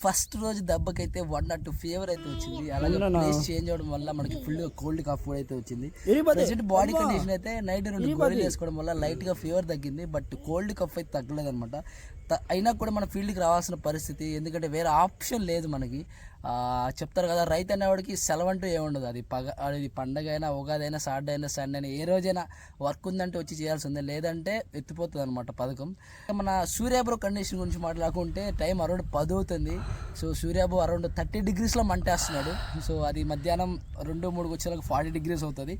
First రోజు దెబ్బకైతే 1 or 2 fever అయితే వచ్చింది. అలాగే ప్లేస్ చేంజ్ అవ్వడం వల్ల మనకి ఫుల్ కోల్డ్ కాఫ్ కూడా అయితే వచ్చింది. ప్రెసెంట్ బాడీ కండిషన్ అయితే నైట్ 2 గోళీలు వేసుకోవడం వల్ల లైట్గా ఫీవర్ తగ్గింది. బట్ కోల్డ్ కఫ్ అయితే తగ్గలేదు అనమాట. అయినా కూడా మన ఫీల్డ్కి రావాల్సిన పరిస్థితి, ఎందుకంటే వేరే ఆప్షన్ లేదు మనకి. చెప్తారు కదా, రైతు అనేవాడికి సెలవు అంటూ ఏముండదు. అది పండగ అయినా, ఉగాది అయినా, సాటర్డే అయినా, సండే అయినా, ఏ రోజైనా వర్క్ ఉందంటే వచ్చి చేయాల్సి ఉంది, లేదంటే ఎత్తిపోతుంది అనమాట పథకం. మన సూర్యాబ్రో కండిషన్ గురించి మాట్లాడుకుంటే టైం అరౌండ్ 10 అవుతుంది. సో సూర్యాబ్రో అరౌండ్ 30 degreesలో మంటేస్తున్నాడు. సో అది మధ్యాహ్నం 2-3 వచ్చేలకు 40 degrees అవుతుంది.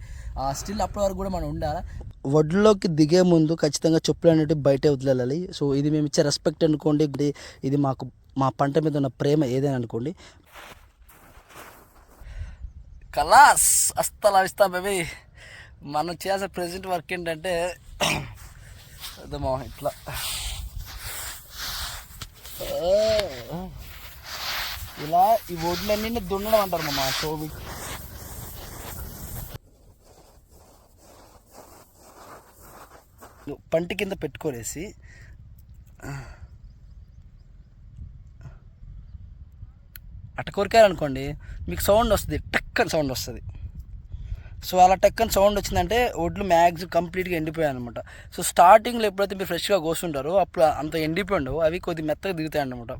స్టిల్ అప్పటి వరకు కూడా మనం ఉండాలి. వడ్లోకి దిగే ముందు ఖచ్చితంగా చెప్పులు అనేవి బయటే వదిలేయాలి. సో ఇది మేము ఇచ్చే రెస్పెక్ట్ అనుకోండి, ఇది మా పంట మీద ఉన్న ప్రేమ ఏదైనా అనుకోండి. కలాస్ అస్తలా ఇస్తా బేబీ. మనం చేసే ప్రెజెంట్ వర్క్ ఏంటంటే అదేమో ఇట్లా ఇలా ఈ ఒడ్లన్నీ దున్నడం అంటారు మా షోవి. పంటి కింద పెట్టుకోలేసి అట్ట కొరికారనుకోండి, మీకు సౌండ్ వస్తుంది, టక్కని సౌండ్ వస్తుంది. సో అలా టక్కని సౌండ్ వచ్చిందంటే ఒడ్లు మ్యాక్సిమం కంప్లీట్గా ఎండిపోయాయి అనమాట. సో స్టార్టింగ్లో ఎప్పుడైతే మీరు ఫ్రెష్గా కోస్తుంటారో అప్పుడు అంత ఎండిపోయి ఉండవు, అవి కొద్ది మెత్తగా దిగుతాయి అన్నమాట.